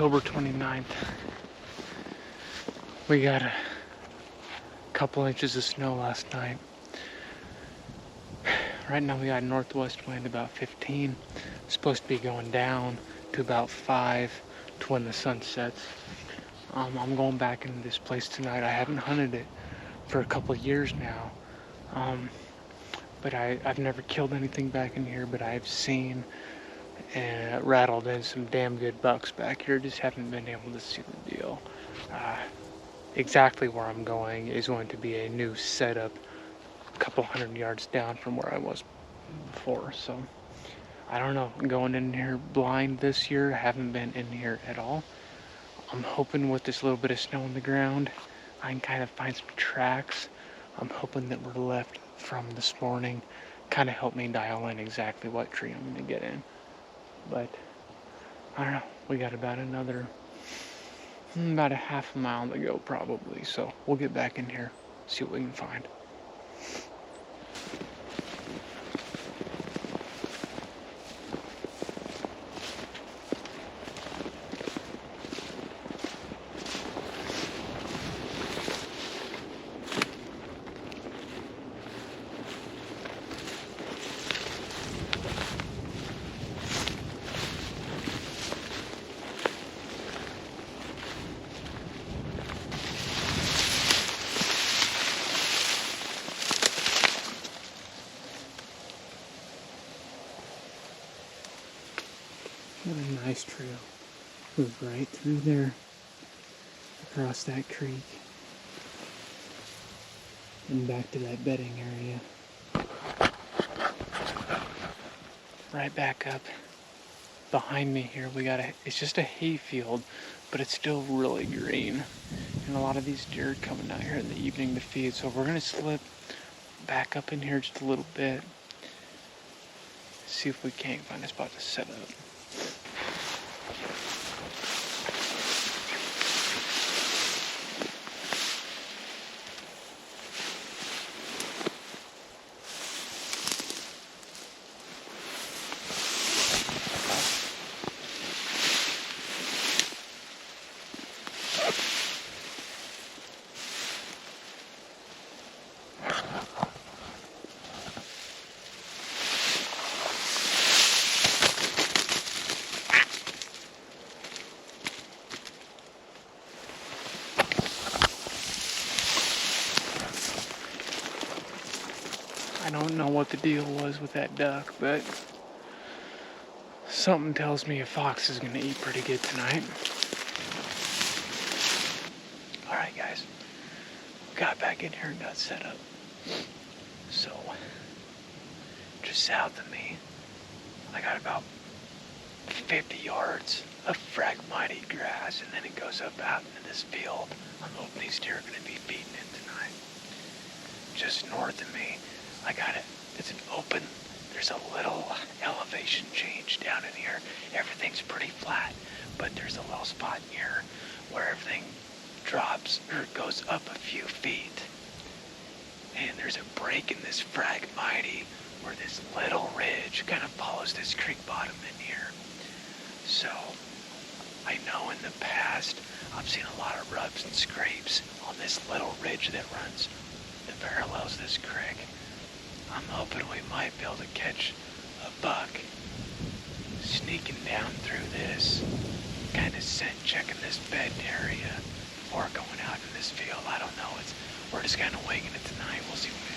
October 29th. We got a couple inches of snow last night. Right now we got a northwest wind about 15. It's supposed to be going down to about 5 to when the sun sets. I'm going back into this place tonight. I haven't hunted it for a couple of years now. But I've never killed anything back in here, but I've seen and rattled in some damn good bucks back here. Just haven't been able to see the deal. Exactly where I'm going is going to be a new setup a couple 100 yards down from where I was before. So I don't know. I'm going in here blind this year. I haven't been in here at all. I'm hoping with this little bit of snow on the ground, I can kind of find some tracks. I'm hoping that were left from this morning kind of help me dial in exactly what tree I'm going to get in. But I don't know. We got about a half a mile to go probably. So we'll get back in here, see what we can find. What a nice trail. Goes right through there, across that creek, and back to that bedding area. Right back up behind me here, we got it's just a hay field, but it's still really green. And a lot of these deer are coming out here in the evening to feed, so we're gonna slip back up in here just a little bit, see if we can't find a spot to set up. I don't know what the deal was with that duck, but something tells me a fox is going to eat pretty good tonight. Alright guys, got back in here and got set up. So, just south of me, I got about 50 yards of phragmite grass, and then it goes up out into this field. I'm hoping these deer are going to be feeding in tonight. Just north of me, I got it. It's an open. There's a little elevation change down in here. Everything's pretty flat, but there's a little spot here where everything drops or goes up a few feet. And there's a break in this phragmite where this little ridge kind of follows this creek bottom in here. So I know in the past I've seen a lot of rubs and scrapes on this little ridge that runs that parallels this creek. I'm hoping we might be able to catch a buck sneaking down through this, kind of scent checking this bed area before going out in this field. I don't know. We're just kind of winging it tonight. We'll see what happens.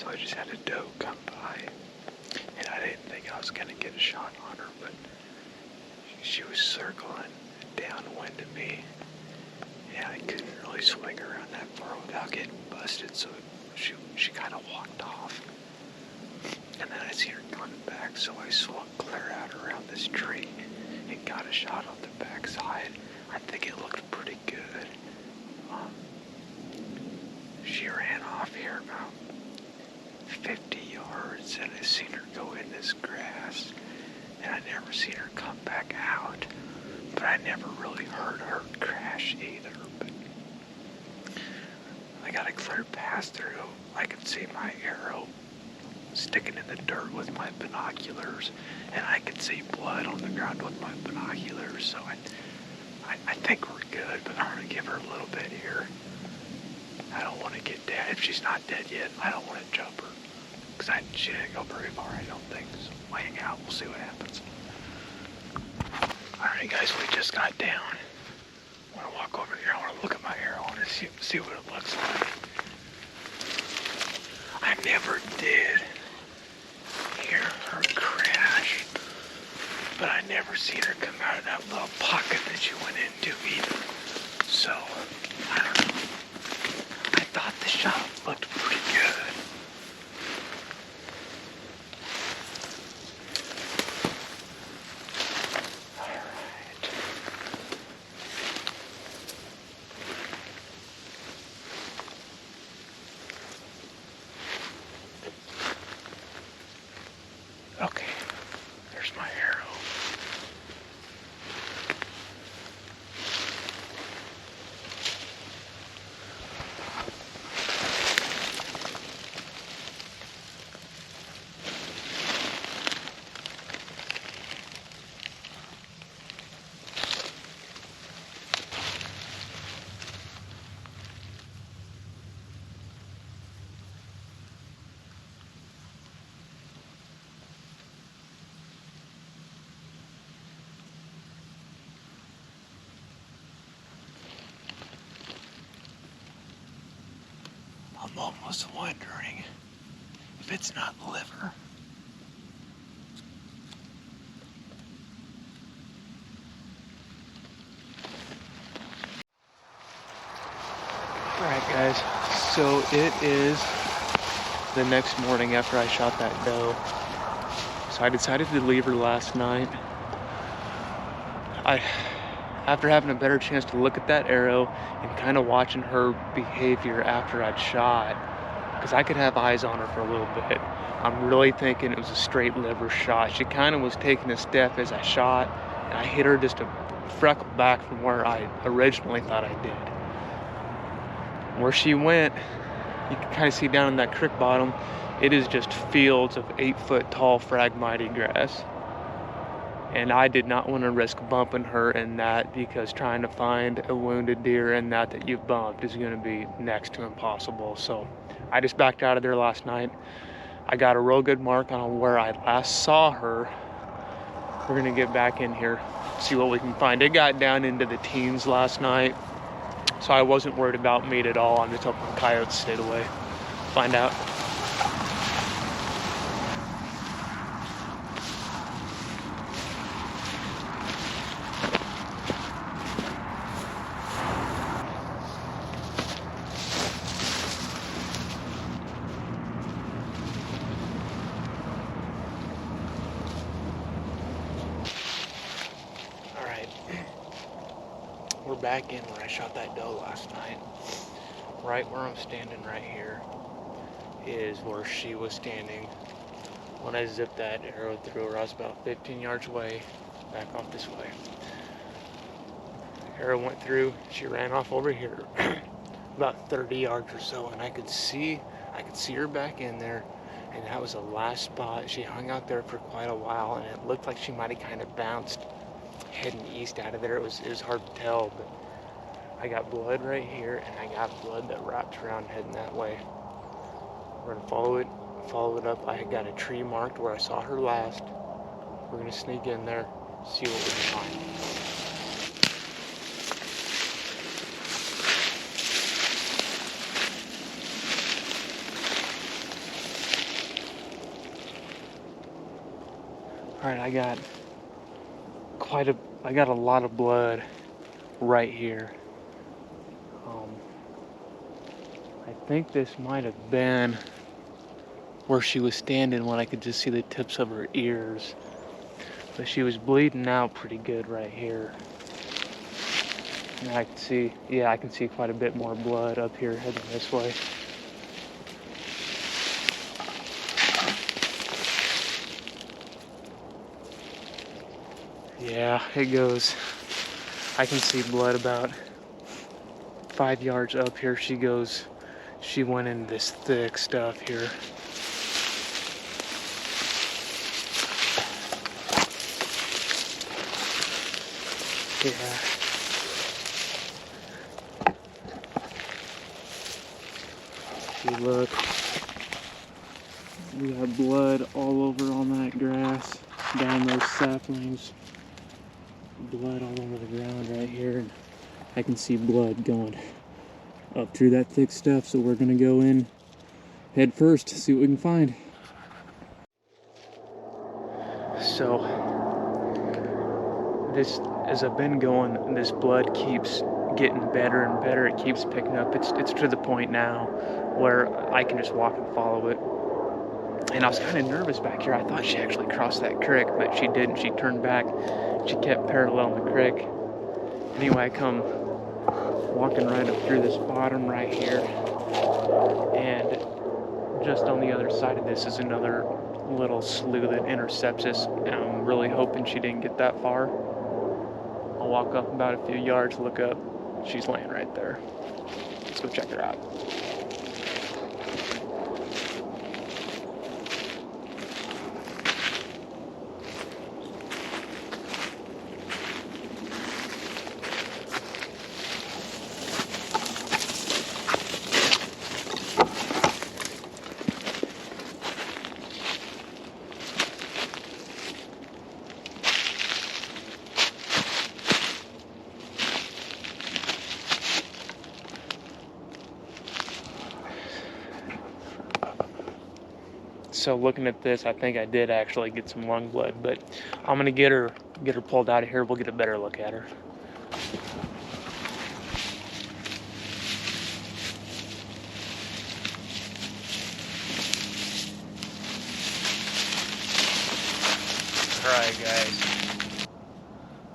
So I just had a doe come by, and I didn't think I was gonna get a shot on her, but she was circling downwind of me, and I couldn't really swing around that far without getting busted, so she kind of walked off. And then I seen her coming back, so I swung clear out around this tree and got a shot on the backside. I think it looked pretty good. She ran off here about 50 yards, and I seen her go in this grass, and I never seen her come back out. But I never really heard her crash either. But I got a clear pass through. I could see my arrow sticking in the dirt with my binoculars, and I could see blood on the ground with my binoculars. So I think we're good, but I'm gonna give her a little bit here. I don't want to get dead. If she's not dead yet, I don't want to jump her, because she didn't go very far, I don't think. So we'll hang out. We'll see what happens. Alright guys, we just got down. I want to walk over here. I want to look at my arrow and see what it looks like. I never did hear her crash, but I never seen her come out of that little pocket that she went into either. So, I don't know. I thought the shot looked pretty good. Okay, there's my arrow. I'm almost wondering if it's not liver. Alright guys, so it is the next morning after I shot that doe. So I decided to leave her last night. After having a better chance to look at that arrow and kind of watching her behavior after I'd shot, because I could have eyes on her for a little bit, I'm really thinking it was a straight liver shot. She kind of was taking a step as I shot, and I hit her just a freckle back from where I originally thought I did. Where she went, you can kind of see down in that creek bottom, it is just fields of 8-foot tall Phragmite grass. And I did not want to risk bumping her in that, because trying to find a wounded deer in that you've bumped is going to be next to impossible. So I just backed out of there last night. I got a real good mark on where I last saw her. We're going to get back in here, see what we can find. It got down into the teens last night, so I wasn't worried about meat at all. I'm just hoping coyotes stayed away. Find out. We're back in where I shot that doe last night. Right where I'm standing right here is where she was standing when I zipped that arrow through her. I was about 15 yards away, back off this way. Arrow went through, she ran off over here, about 30 yards or so, and I could see her back in there, and that was the last spot. She hung out there for quite a while, and it looked like she might have kind of bounced heading east out of there. It was hard to tell, but I got blood right here, and I got blood that wrapped around heading that way. We're gonna follow it up. I got a tree marked where I saw her last. We're gonna sneak in there, see what we can find. Alright, I got a lot of blood right here. I think this might have been where she was standing when I could just see the tips of her ears. But she was bleeding out pretty good right here. And I can see quite a bit more blood up here heading this way. Yeah, it goes. I can see blood about 5 yards up here. She went in this thick stuff here. Yeah. See, look. We got blood all over on that grass, down those saplings. Blood all over the ground right here. And I can see blood going up through that thick stuff, so we're gonna go in head first, see what we can find. So, this, as I've been going, this blood keeps getting better and better. It keeps picking up. It's to the point now where I can just walk and follow it. And I was kind of nervous back here. I thought she actually crossed that creek, but she didn't. She turned back. She kept parallel in the creek. Anyway, I come walking right up through this bottom right here. And just on the other side of this is another little slough that intercepts us. And I'm really hoping she didn't get that far. I'll walk up about a few yards, look up. She's laying right there. Let's go check her out. So looking at this, I think I did actually get some lung blood, but I'm gonna get her pulled out of here. We'll get a better look at her. All right, guys,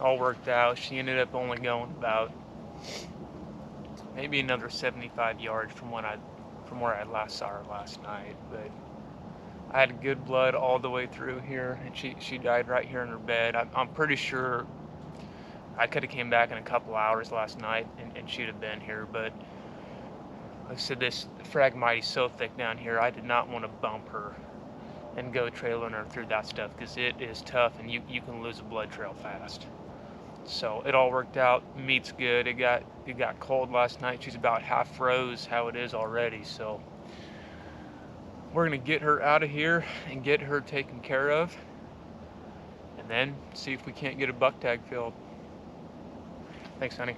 all worked out. She ended up only going about maybe another 75 yards from where I last saw her last night, but I had good blood all the way through here, and she died right here in her bed. I'm pretty sure I could have came back in a couple hours last night, and she'd have been here, but like I said, this Phragmites is so thick down here, I did not want to bump her and go trailing her through that stuff, because it is tough, and you can lose a blood trail fast. So it all worked out. Meat's good. It got cold last night. She's about half froze how it is already, so we're gonna get her out of here and get her taken care of, and then see if we can't get a buck tag filled. Thanks, honey.